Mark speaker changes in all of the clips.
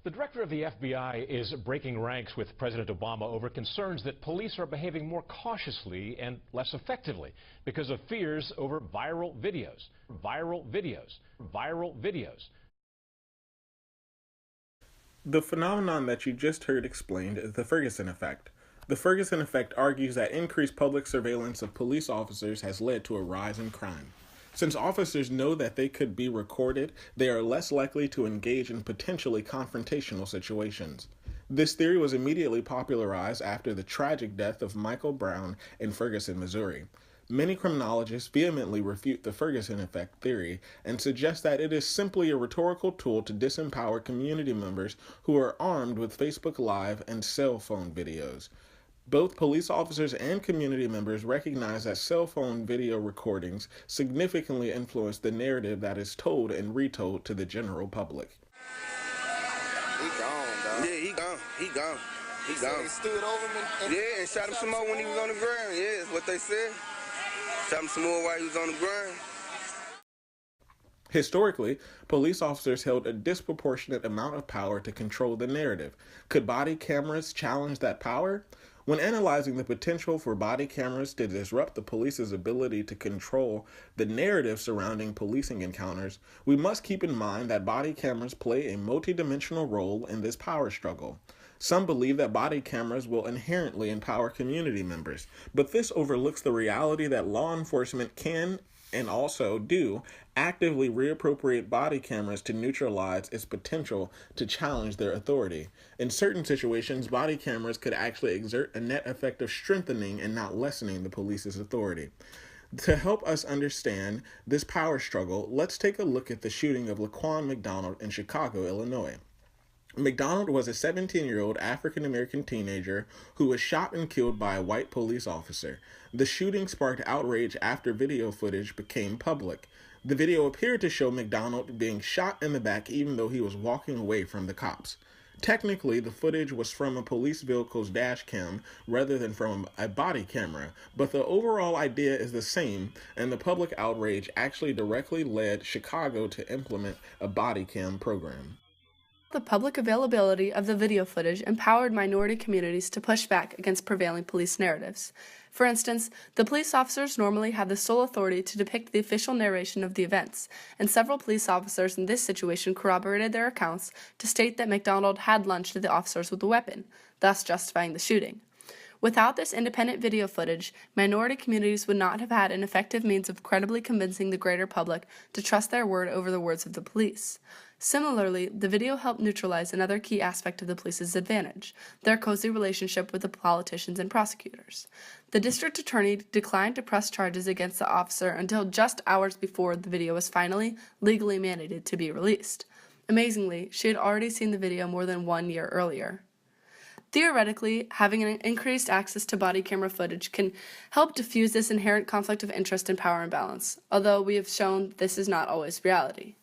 Speaker 1: The director of the FBI is breaking ranks with President Obama over concerns that police are behaving more cautiously and less effectively because of fears over viral videos.
Speaker 2: The phenomenon that you just heard explained is the Ferguson effect. The Ferguson effect argues that increased public surveillance of police officers has led to a rise in crime. Since officers know that they could be recorded, they are less likely to engage in potentially confrontational situations. This theory was immediately popularized after the tragic death of Michael Brown in Ferguson, Missouri. Many criminologists vehemently refute the Ferguson effect theory and suggest that it is simply a rhetorical tool to disempower community members who are armed with Facebook Live and cell phone videos. Both police officers and community members recognize that cell phone video recordings significantly influence the narrative that is told and retold to the general public.
Speaker 3: He gone, dog.
Speaker 4: Yeah, he gone. He gone. He gone.
Speaker 3: They stood over him
Speaker 4: yeah, and shot him some more when he was on the ground. Yeah, that's what they said. Shot him some more while he was on the ground.
Speaker 2: Historically, police officers held a disproportionate amount of power to control the narrative. Could body cameras challenge that power? When analyzing the potential for body cameras to disrupt the police's ability to control the narrative surrounding policing encounters, we must keep in mind that body cameras play a multidimensional role in this power struggle. Some believe that body cameras will inherently empower community members, but this overlooks the reality that law enforcement can and also do actively reappropriate body cameras to neutralize its potential to challenge their authority. In certain situations, body cameras could actually exert a net effect of strengthening and not lessening the police's authority. To help us understand this power struggle, let's take a look at the shooting of Laquan McDonald in Chicago, Illinois. McDonald was a 17-year-old African-American teenager who was shot and killed by a white police officer. The shooting sparked outrage after video footage became public. The video appeared to show McDonald being shot in the back even though he was walking away from the cops. Technically, the footage was from a police vehicle's dash cam rather than from a body camera, but the overall idea is the same, and the public outrage actually directly led Chicago to implement a body cam program.
Speaker 5: The public availability of the video footage empowered minority communities to push back against prevailing police narratives. For instance, the police officers normally have the sole authority to depict the official narration of the events, and several police officers in this situation corroborated their accounts to state that McDonald had lunged at the officers with a weapon, thus justifying the shooting. Without this independent video footage, minority communities would not have had an effective means of credibly convincing the greater public to trust their word over the words of the police. Similarly, the video helped neutralize another key aspect of the police's advantage, their cozy relationship with the politicians and prosecutors. The district attorney declined to press charges against the officer until just hours before the video was finally legally mandated to be released. Amazingly, she had already seen the video more than 1 year earlier. Theoretically, having an increased access to body camera footage can help diffuse this inherent conflict of interest and power imbalance, although we have shown this is not always reality.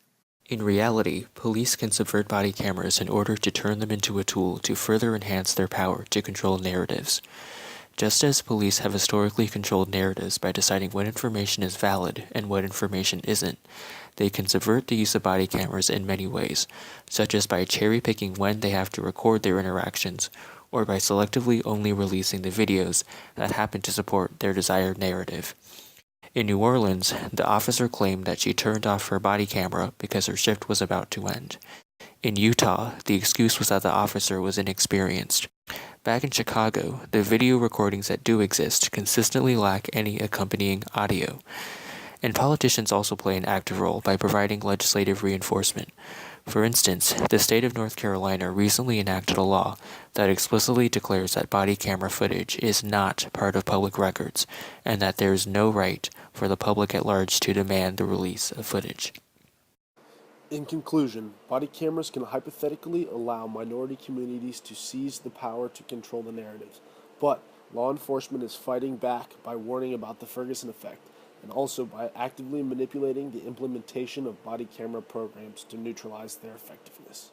Speaker 6: In reality, police can subvert body cameras in order to turn them into a tool to further enhance their power to control narratives. Just as police have historically controlled narratives by deciding what information is valid and what information isn't, they can subvert the use of body cameras in many ways, such as by cherry-picking when they have to record their interactions, or by selectively only releasing the videos that happen to support their desired narrative. In New Orleans, the officer claimed that she turned off her body camera because her shift was about to end. In Utah, the excuse was that the officer was inexperienced. Back in Chicago, the video recordings that do exist consistently lack any accompanying audio. And politicians also play an active role by providing legislative reinforcement. For instance, the state of North Carolina recently enacted a law that explicitly declares that body camera footage is not part of public records, and that there is no right for the public at large to demand the release of footage.
Speaker 7: In conclusion, body cameras can hypothetically allow minority communities to seize the power to control the narrative, but law enforcement is fighting back by warning about the Ferguson effect, and also by actively manipulating the implementation of body camera programs to neutralize their effectiveness.